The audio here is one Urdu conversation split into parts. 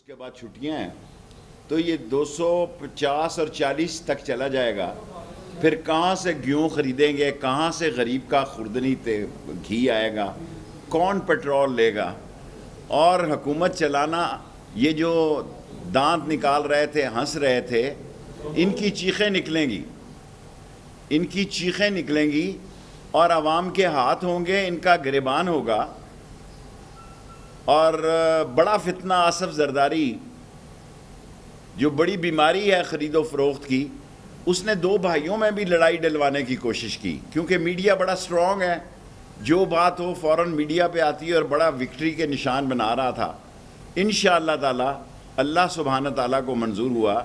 کے بعد چھٹیاں ہیں تو یہ 250 اور 40 تک چلا جائے گا. پھر کہاں سے گیہوں خریدیں گے, کہاں سے غریب کا خوردنی گھی آئے گا, کون پیٹرول لے گا؟ اور حکومت چلانا, یہ جو دانت نکال رہے تھے, ہنس رہے تھے, ان کی چیخیں نکلیں گی, ان کی چیخیں نکلیں گی اور عوام کے ہاتھ ہوں گے, ان کا گریبان ہوگا. اور بڑا فتنہ آصف زرداری, جو بڑی بیماری ہے خرید و فروخت کی, اس نے 2 بھائیوں میں بھی لڑائی ڈلوانے کی کوشش کی, کیونکہ میڈیا بڑا سٹرونگ ہے, جو بات ہو فوراً میڈیا پہ آتی ہے, اور بڑا وکٹری کے نشان بنا رہا تھا. انشاءاللہ تعالی اللہ سبحانہ تعالیٰ کو منظور ہوا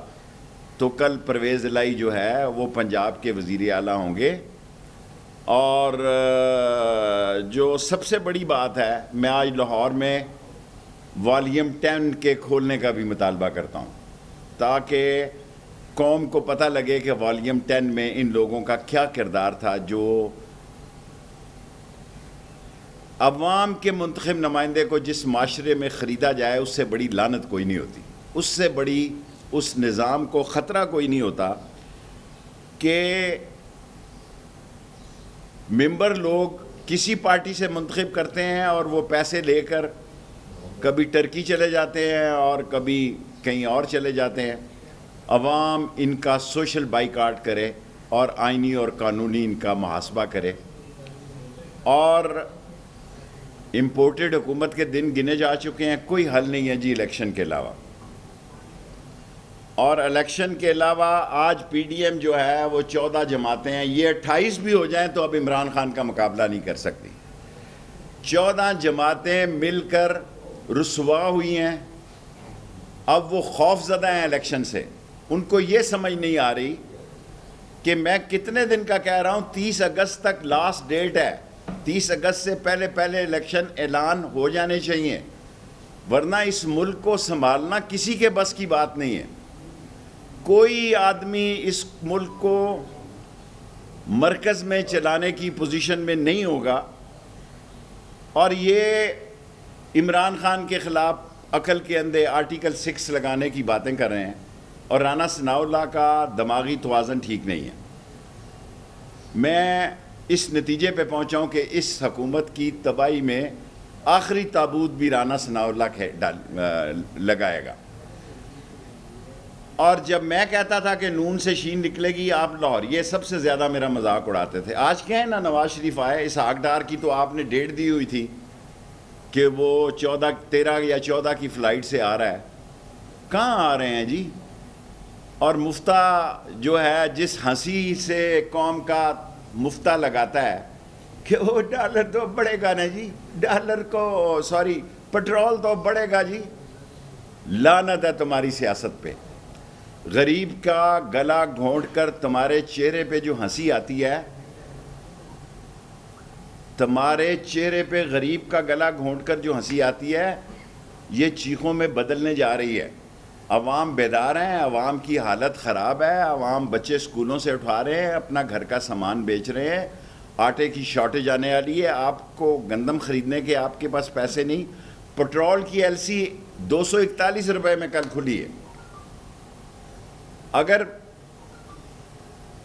تو کل پرویز الہی جو ہے وہ پنجاب کے وزیر اعلیٰ ہوں گے. اور جو سب سے بڑی بات ہے, میں آج لاہور میں والیوم 10 کے کھولنے کا بھی مطالبہ کرتا ہوں, تاکہ قوم کو پتہ لگے کہ والیوم 10 میں ان لوگوں کا کیا کردار تھا. جو عوام کے منتخب نمائندے کو جس معاشرے میں خریدا جائے, اس سے بڑی لعنت کوئی نہیں ہوتی, اس سے بڑی اس نظام کو خطرہ کوئی نہیں ہوتا کہ ممبر لوگ کسی پارٹی سے منتخب کرتے ہیں اور وہ پیسے لے کر کبھی ٹرکی چلے جاتے ہیں اور کبھی کہیں اور چلے جاتے ہیں. عوام ان کا سوشل بائیکاٹ کرے اور آئینی اور قانونی ان کا محاسبہ کرے. اور امپورٹڈ حکومت کے دن گنے جا چکے ہیں, کوئی حل نہیں ہے جی الیکشن کے علاوہ. اور الیکشن کے علاوہ آج پی ڈی ایم جو ہے وہ 14 جماعتیں ہیں, یہ 28 بھی ہو جائیں تو اب عمران خان کا مقابلہ نہیں کر سکتی. 14 جماعتیں مل کر رسوا ہوئی ہیں. اب وہ خوف زدہ ہیں الیکشن سے, ان کو یہ سمجھ نہیں آ رہی کہ میں کتنے دن کا کہہ رہا ہوں, 30 اگست تک لاسٹ ڈیٹ ہے, 30 اگست سے پہلے الیکشن اعلان ہو جانے چاہیے, ورنہ اس ملک کو سنبھالنا کسی کے بس کی بات نہیں ہے. کوئی آدمی اس ملک کو مرکز میں چلانے کی پوزیشن میں نہیں ہوگا. اور یہ عمران خان کے خلاف عقل کے اندھے آرٹیکل 6 لگانے کی باتیں کر رہے ہیں, اور رانا ثناء اللہ کا دماغی توازن ٹھیک نہیں ہے. میں اس نتیجے پہ پہنچا ہوں کہ اس حکومت کی تباہی میں آخری تابوت بھی رانا ثناء اللہ لگائے گا. اور جب میں کہتا تھا کہ نون سے شین نکلے گی, آپ لاہور یہ سب سے زیادہ میرا مذاق اڑاتے تھے. آج کہیں نا نواز شریف آئے, اسحاق ڈار کی تو آپ نے ڈیٹ دی ہوئی تھی کہ وہ 13 یا 14 کی فلائٹ سے آ رہا ہے. کہاں آ رہے ہیں جی؟ اور مفتہ جو ہے, جس ہنسی سے قوم کا مفتہ لگاتا ہے کہ وہ ڈالر تو بڑھے گا نا جی, ڈالر کو پٹرول تو بڑھے گا جی. لعنت ہے تمہاری سیاست پہ. غریب کا گلا گھونٹ کر تمہارے چہرے پہ جو ہنسی آتی ہے, تمہارے چہرے پہ غریب کا گلا گھونٹ کر جو ہنسی آتی ہے, یہ چیخوں میں بدلنے جا رہی ہے. عوام بیدار ہیں, عوام کی حالت خراب ہے, عوام بچے اسکولوں سے اٹھا رہے ہیں, اپنا گھر کا سامان بیچ رہے ہیں, آٹے کی شارٹیج آنے والی ہے, آپ کو گندم خریدنے کے آپ کے پاس پیسے نہیں. پٹرول کی ایل سی 241 روپے میں کل کھلی ہے. اگر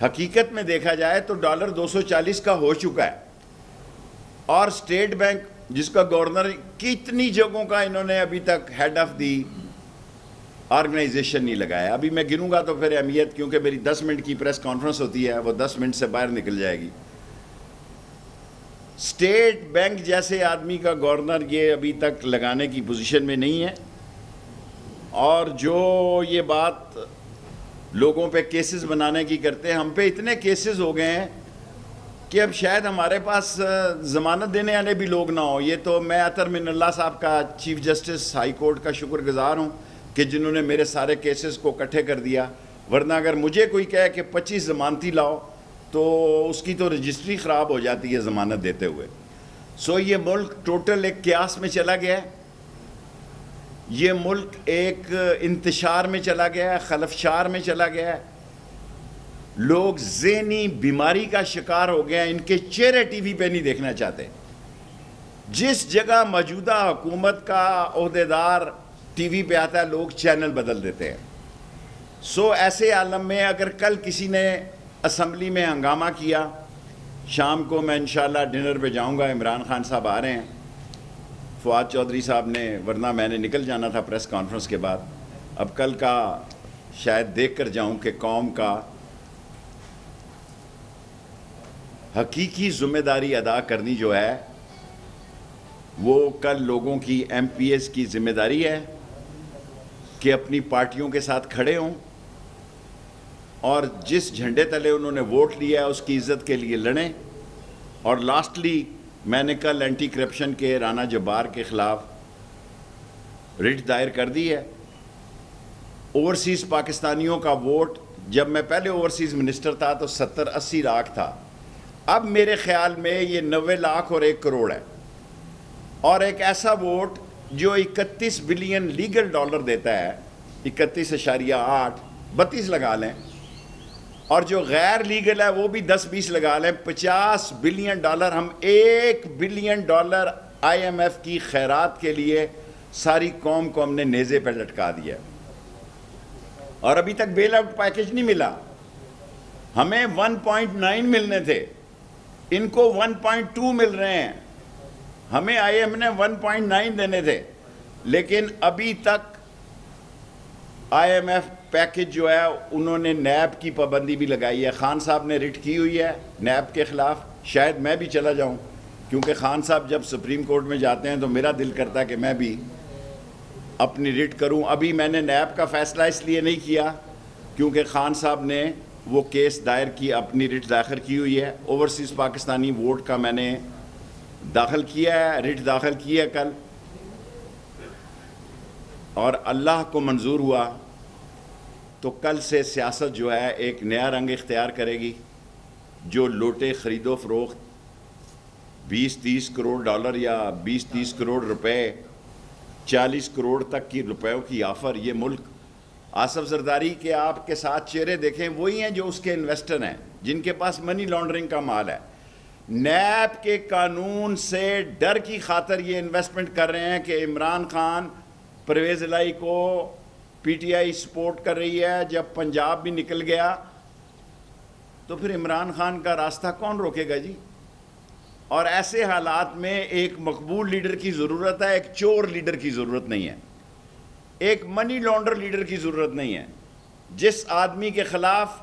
حقیقت میں دیکھا جائے تو ڈالر 240 کا ہو چکا ہے. اور اسٹیٹ بینک جس کا گورنر, کتنی جگہوں کا انہوں نے ابھی تک ہیڈ آف دی آرگنائزیشن نہیں لگایا. ابھی میں گنوں گا تو پھر اہمیت, کیونکہ میری 10 منٹ کی پریس کانفرنس ہوتی ہے, وہ 10 منٹ سے باہر نکل جائے گی. اسٹیٹ بینک جیسے آدمی کا گورنر یہ ابھی تک لگانے کی پوزیشن میں نہیں ہے. اور جو یہ بات لوگوں پہ کیسز بنانے کی کرتے ہیں, ہم پہ اتنے کیسز ہو گئے ہیں کہ اب شاید ہمارے پاس ضمانت دینے والے بھی لوگ نہ ہوں. یہ تو میں عطر من اللہ صاحب کا, چیف جسٹس ہائی کورٹ کا شکر گزار ہوں کہ جنہوں نے میرے سارے کیسز کو اکٹھے کر دیا. ورنہ اگر مجھے کوئی کہے کہ 25 ضمانتی لاؤ تو اس کی تو رجسٹری خراب ہو جاتی ہے ضمانت دیتے ہوئے. یہ ملک ٹوٹل ایک قیاس میں چلا گیا ہے, یہ ملک ایک انتشار میں چلا گیا ہے, خلفشار میں چلا گیا ہے. لوگ ذہنی بیماری کا شکار ہو گئے ہیں, ان کے چہرے ٹی وی پہ نہیں دیکھنا چاہتے. جس جگہ موجودہ حکومت کا عہدیدار ٹی وی پہ آتا ہے لوگ چینل بدل دیتے ہیں. سو ایسے عالم میں اگر کل کسی نے اسمبلی میں ہنگامہ کیا، شام کو میں انشاءاللہ ڈنر پہ جاؤں گا، عمران خان صاحب آ رہے ہیں، فواد چودھری صاحب نے، ورنہ میں نے نکل جانا تھا پریس کانفرنس کے بعد. اب کل کا شاید دیکھ کر جاؤں کہ قوم کا حقیقی ذمہ داری ادا کرنی جو ہے وہ کل لوگوں کی ایم پی ایس کی ذمہ داری ہے کہ اپنی پارٹیوں کے ساتھ کھڑے ہوں اور جس جھنڈے تلے انہوں نے ووٹ لیا ہے اس کی عزت کے لیے لڑیں. اور لاسٹلی میں نے کل اینٹی کرپشن کے رانا جبار کے خلاف رٹ دائر کر دی ہے. اوورسیز پاکستانیوں کا ووٹ جب میں پہلے اوورسیز منسٹر تھا تو 70-80 لاکھ تھا، اب میرے خیال میں یہ 90 لاکھ اور 1 کروڑ ہے. اور ایک ایسا ووٹ جو 31 بلین لیگل ڈالر دیتا ہے، 31.8 32 لگا لیں، اور جو غیر لیگل ہے وہ بھی 10-20 لگا لیں، 50 بلین ڈالر. ہم 1 billion dollar I M F کی خیرات کے لیے ساری قوم کو ہم نے نیزے پہ لٹکا دیا. اور ابھی تک بیل آؤٹ پیکج نہیں ملا. ہمیں 1.9 ملنے تھے، ان کو 1.2 مل رہے ہیں. ہمیں آئی ایم نے 1.9 دینے تھے، لیکن ابھی تک آئی ایم ایف پیکج جو ہے انہوں نے نیب کی پابندی بھی لگائی ہے. خان صاحب نے رٹ کی ہوئی ہے نیب کے خلاف. شاید میں بھی چلا جاؤں، کیونکہ خان صاحب جب سپریم کورٹ میں جاتے ہیں تو میرا دل کرتا ہے کہ میں بھی اپنی رٹ کروں. ابھی میں نے نیب کا فیصلہ اس لیے نہیں کیا کیونکہ خان صاحب نے وہ کیس دائر کی، اپنی رٹ داخل کی ہوئی ہے. اوورسیز پاکستانی ووٹ کا میں نے داخل کیا ہے، رٹ داخل کی ہے کل، اور اللہ کو منظور ہوا تو کل سے سیاست جو ہے ایک نیا رنگ اختیار کرے گی. جو لوٹے خرید و فروخت 20-30 کروڑ ڈالر یا 20-30 کروڑ روپے، 40 کروڑ تک کی روپیوں کی آفر، یہ ملک آصف زرداری کے آپ کے ساتھ چہرے دیکھیں وہی ہیں جو اس کے انویسٹر ہیں، جن کے پاس منی لانڈرنگ کا مال ہے. نیب کے قانون سے ڈر کی خاطر یہ انویسٹمنٹ کر رہے ہیں کہ عمران خان پرویز الہی کو پی ٹی آئی سپورٹ کر رہی ہے. جب پنجاب بھی نکل گیا تو پھر عمران خان کا راستہ کون روکے گا جی؟ اور ایسے حالات میں ایک مقبول لیڈر کی ضرورت ہے، ایک چور لیڈر کی ضرورت نہیں ہے، ایک منی لانڈر لیڈر کی ضرورت نہیں ہے. جس آدمی کے خلاف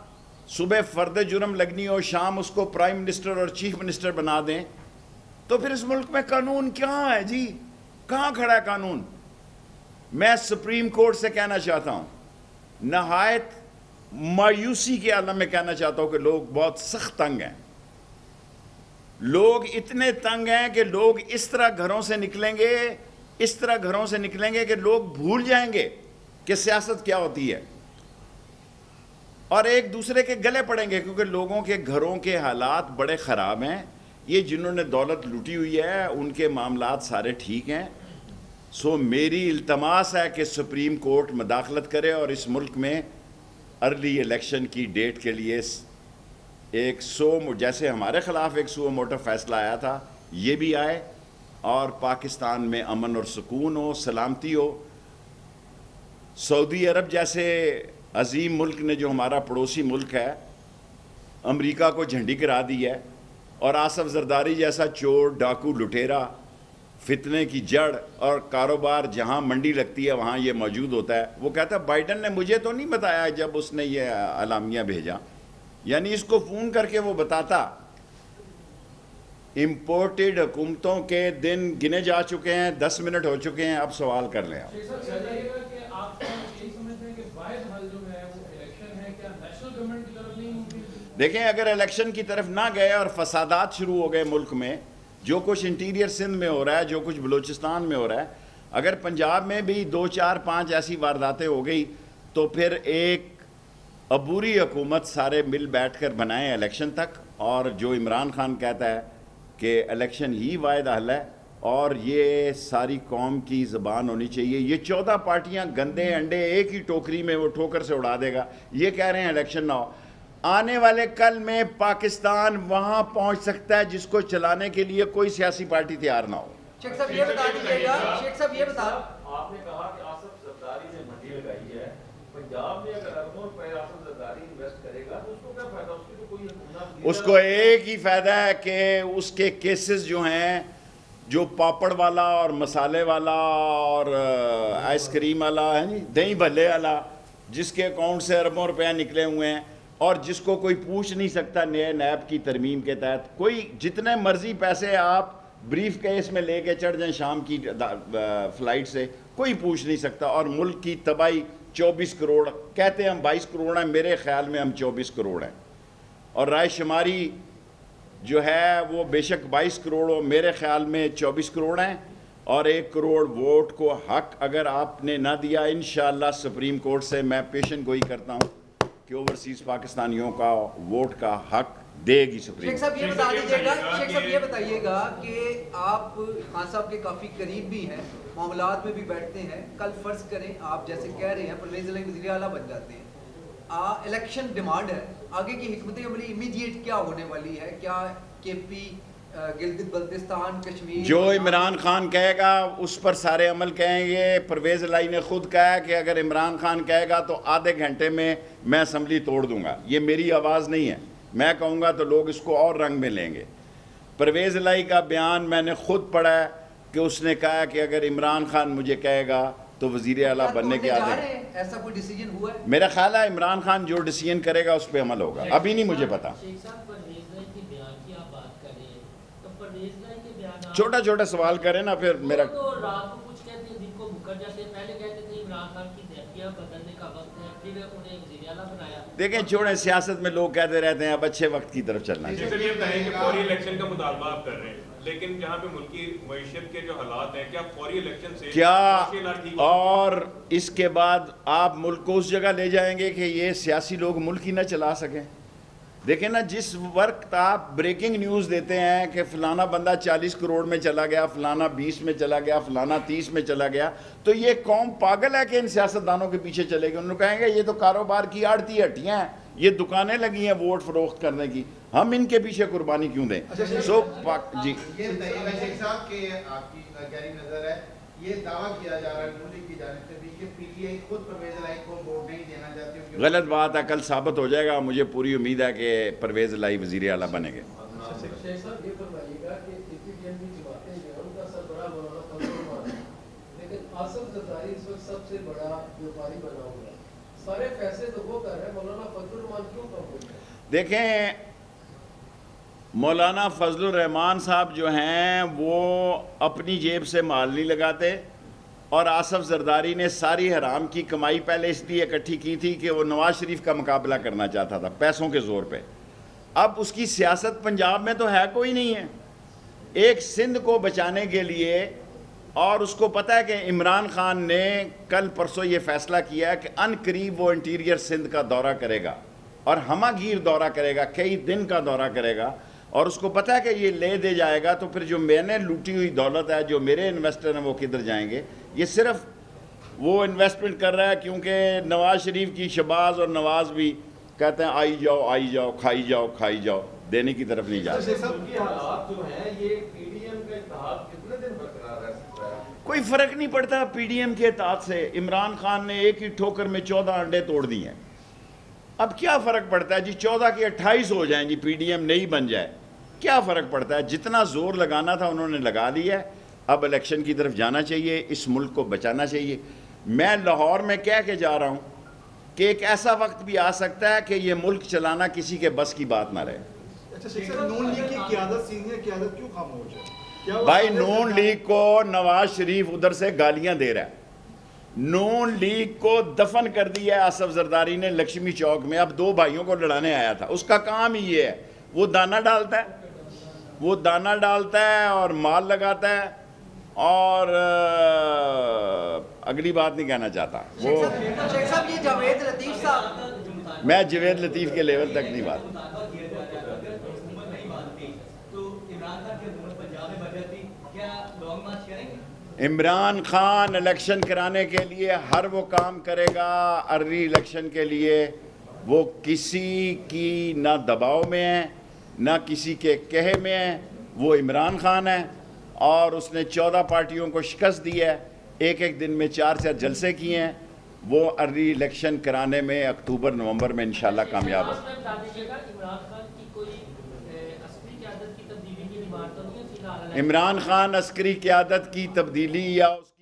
صبح فرد جرم لگنی ہو، شام اس کو پرائم منسٹر اور چیف منسٹر بنا دیں، تو پھر اس ملک میں قانون کہاں ہے جی؟ کہاں کھڑا ہے قانون؟ میں سپریم کورٹ سے کہنا چاہتا ہوں، نہایت مایوسی کے عالم میں کہنا چاہتا ہوں کہ لوگ بہت سخت تنگ ہیں. لوگ اتنے تنگ ہیں کہ لوگ اس طرح گھروں سے نکلیں گے کہ لوگ بھول جائیں گے کہ سیاست کیا ہوتی ہے، اور ایک دوسرے کے گلے پڑیں گے، کیونکہ لوگوں کے گھروں کے حالات بڑے خراب ہیں. یہ جنہوں نے دولت لوٹی ہوئی ہے ان کے معاملات سارے ٹھیک ہیں. سو میری التماس ہے کہ سپریم کورٹ مداخلت کرے اور اس ملک میں ارلی الیکشن کی ڈیٹ کے لیے جیسے ہمارے خلاف ایک سو موٹو فیصلہ آیا تھا، یہ بھی آئے اور پاکستان میں امن اور سکون ہو، سلامتی ہو. سعودی عرب جیسے عظیم ملک نے، جو ہمارا پڑوسی ملک ہے، امریکہ کو جھنڈی کرا دی ہے، اور آصف زرداری جیسا چور، ڈاکو، لٹیرا، فتنے کی جڑ اور کاروبار جہاں منڈی لگتی ہے وہاں یہ موجود ہوتا ہے. وہ کہتا ہے بائیڈن نے مجھے تو نہیں بتایا جب اس نے یہ اعلامیہ بھیجا، یعنی اس کو فون کر کے وہ بتاتا. امپورٹڈ حکومتوں کے دن گنے جا چکے ہیں، 10 منٹ ہو چکے ہیں. اب سوال کر لیں آپ. دیکھیں، اگر الیکشن کی طرف نہ گئے اور فسادات شروع ہو گئے ملک میں، جو کچھ انٹیریئر سندھ میں ہو رہا ہے، جو کچھ بلوچستان میں ہو رہا ہے، اگر پنجاب میں بھی 2 4 5 ایسی وارداتیں ہو گئی تو پھر ایک عبوری حکومت سارے مل بیٹھ کر بنائیں الیکشن تک. اور جو عمران خان کہتا ہے کہ الیکشن ہی واحد حل ہے، اور یہ ساری قوم کی زبان ہونی چاہیے. یہ 14 پارٹیاں گندے انڈے ایک ہی ٹوکری میں وہ ٹھوکر سے اڑا دے گا. یہ کہہ رہے ہیں الیکشن نہ ہو. آنے والے کل میں پاکستان وہاں پہنچ سکتا ہے جس کو چلانے کے لیے کوئی سیاسی پارٹی تیار نہ ہو. شیخ صاحب یہ بتا دیجیے گا، شیخ صاحب یہ بتا، آپ نے کہا کہ آصف پنجاب میں اگر اربوں روپے آصف زرداری انویسٹ کرے گا تو اس کو کیا فائدہ؟ اس کی تو کوئی حکومت، اس کو ایک ہی فائدہ ہے کہ اس کے کیسز جو ہیں، جو پاپڑ والا اور مسالے والا اور آئس کریم والا ہے، دہی بھلے والا، جس کے اکاؤنٹ سے اربوں روپے نکلے ہوئے ہیں اور جس کو کوئی پوچھ نہیں سکتا نئے نیب کی ترمیم کے تحت، کوئی جتنے مرضی پیسے آپ بریف کیس میں لے کے چڑھ جائیں شام کی فلائٹ سے، کوئی پوچھ نہیں سکتا. اور ملک کی تباہی 24 کروڑ کہتے ہیں، ہم 22 کروڑ ہیں، میرے خیال میں ہم 24 کروڑ ہیں. اور رائے شماری جو ہے وہ بے شک 22 کروڑ ہو، میرے خیال میں 24 کروڑ ہیں. اور 1 کروڑ ووٹ کو حق اگر آپ نے نہ دیا، انشاءاللہ سپریم کورٹ سے میں پیشن گوئی کرتا ہوں کہ اوورسیز پاکستانیوں کا ووٹ کا حق دے گی سپریم شیخ صاحب یہ بتا دیجیے گا، شیخ صاحب یہ بتائیے گا کہ آپ خان صاحب کے کافی قریب بھی ہیں، معاملات میں بھی بیٹھتے ہیں. کل فرض کریں آپ جیسے کہہ رہے ہیں پرویز الہی وزیر اعلیٰ بن جاتے ہیں، الیکشن ڈیمانڈ ہے، آگے کی حکمت عملی امیڈیٹ کیا ہونے والی ہے؟ کیا کے پی، گلگت بلتستان، کشمیر، جو عمران خان کہے گا اس پر سارے عمل کہیں گے؟ پرویز الہی نے خود کہا ہے کہ اگر عمران خان کہے گا تو آدھے گھنٹے میں اسمبلی توڑ دوں گا. یہ میری آواز نہیں ہے، میں کہوں گا تو لوگ اس کو اور رنگ میں لیں گے. پرویز الہی کا بیان میں نے خود پڑھا ہے کہ اس نے کہا کہ اگر عمران خان مجھے کہے گا تو وزیر اعلیٰ بننے کے آدھے. ایسا کوئی ڈیسیجن ہوا ہے؟ میرا خیال ہے عمران خان جو ڈیسیجن کرے گا اس پہ عمل ہوگا، ابھی نہیں مجھے پتا. چھوٹا چھوٹا سوال کریں نا، پھر میرا دیکھیں چھوڑیں، سیاست میں لوگ کہتے رہتے ہیں اب اچھے وقت کی طرف چلنا ہے. یہ بتائیں کہ فوری الیکشن کا مطالبہ آپ کر رہے ہیں، لیکن جہاں پہ ملکی معیشت کے جو حالات ہیں، کیا فوری الیکشن سے کیا اور اس کے بعد آپ ملک کو اس جگہ لے جائیں گے کہ یہ سیاسی لوگ ملک ہی نہ چلا سکیں؟ دیکھیں نا، جس وقت آپ بریکنگ نیوز دیتے ہیں کہ فلانا بندہ 40 کروڑ میں چلا گیا، فلانا 20 میں چلا گیا، فلانا 30 میں چلا گیا، تو یہ قوم پاگل ہے کہ ان سیاستدانوں کے پیچھے چلے گی؟ انہوں نے کہیں گے یہ تو کاروبار کی آڑتی ہٹیاں ہیں، یہ دکانیں لگی ہیں ووٹ فروخت کرنے کی، ہم ان کے پیچھے قربانی کیوں دیں؟ جی یہ شیخ صاحب کہ آپ کی گہری نظر ہے، یہ دعویٰ کیا جا رہا ہے نون لیگ کی جانب سے بھی کہ پی ٹی آئی خود پرویز الہی کو ووٹ نہیں دینا چاہتی. غلط بات ہے، کل ثابت ہو جائے گا. مجھے پوری امید ہے کہ پرویز الہی وزیر اعلیٰ بنیں گے. شیخ صاحب یہ فرمائیے گا کہ پی ٹی ایم کی جماعتیں جو ہیں ان کا سربراہ مولانا فضل الرحمان ہے، لیکن آصف زرداری اس وقت سب سے بڑا ویوپاری بنا ہوا ہے، سارے فیصلے تو وہ کر رہے ہیں، مولانا فضل الرحمان کیوں کم ہو گئے؟ دیکھیں مولانا فضل الرحمان صاحب جو ہیں وہ اپنی جیب سے مال نہیں لگاتے، اور آصف زرداری نے ساری حرام کی کمائی پہلے اس لیے اکٹھی کی تھی کہ وہ نواز شریف کا مقابلہ کرنا چاہتا تھا پیسوں کے زور پہ. اب اس کی سیاست پنجاب میں تو ہے کوئی نہیں ہے. ایک سندھ کو بچانے کے لیے، اور اس کو پتہ ہے کہ عمران خان نے کل پرسوں یہ فیصلہ کیا ہے کہ ان قریب وہ انٹیریئر سندھ کا دورہ کرے گا اور ہمہ گیر دورہ کرے گا، کئی دن کا دورہ کرے گا، اور اس کو پتہ ہے کہ یہ لے دے جائے گا تو پھر جو میں نے لوٹی ہوئی دولت ہے، جو میرے انویسٹر ہیں، وہ کدھر جائیں گے؟ یہ صرف وہ انویسٹمنٹ کر رہا ہے کیونکہ نواز شریف کی شہباز اور نواز بھی کہتے ہیں آئی جاؤ کھائی جاؤ، دینے کی طرف نہیں جاتے. کی حالات جو ہیں، یہ پی ڈی ایم کا اتحاد کتنے دن برقرار رہ سکتا ہے؟ کوئی فرق نہیں پڑتا پی ڈی ایم کے اتحاد سے. عمران خان نے ایک ہی ٹھوکر میں 14 انڈے توڑ دیے ہیں. اب کیا فرق پڑتا ہے جی 14 کے 28 ہو جائیں جی، پی ڈی ایم نہیں بن جائے، کیا فرق پڑتا ہے؟ جتنا زور لگانا تھا انہوں نے لگا لیا ہے. اب الیکشن کی طرف جانا چاہیے، اس ملک کو بچانا چاہیے. میں لاہور میں کہہ کے جا رہا ہوں کہ ایک ایسا وقت بھی آ سکتا ہے کہ یہ ملک چلانا کسی کے بس کی بات نہ رہے. اچھا شیخ صاحب، نون لیگ کی قیادت، سینئر قیادت کیوں خاموش ہے؟ بھائی نون لیگ کو نواز شریف ادھر سے گالیاں دے رہا ہے. نون لیگ کو دفن کر دیا ہے آصف زرداری نے لکشمی چوک میں. اب 2 بھائیوں کو لڑانے آیا تھا، اس کا کام ہی یہ ہے، وہ دانہ ڈالتا ہے اور مال لگاتا ہے، اور اگلی بات نہیں کہنا چاہتا. وہ شیخ صاحب یہ جاوید لطیف صاحب، میں جاوید لطیف کے لیول تک نہیں بات. عمران خان الیکشن کرانے کے لیے ہر وہ کام کرے گا ارلی الیکشن کے لیے. وہ کسی کی نہ دباؤ میں ہے نہ کسی کے کہے میں ہے. وہ عمران خان ہے اور اس نے 14 پارٹیوں کو شکست دی ہے. ایک دن میں 4 جلسے کیے ہیں. وہ ارلی الیکشن کرانے میں اکتوبر نومبر میں انشاءاللہ کامیاب ہو. بتا دیجیے گا عمران خان کی کوئی عسکری قیادت کی تبدیلی کی ڈیمانڈ تو نہیں ہے فی الحال؟ عمران خان عسکری قیادت کی تبدیلی یا اس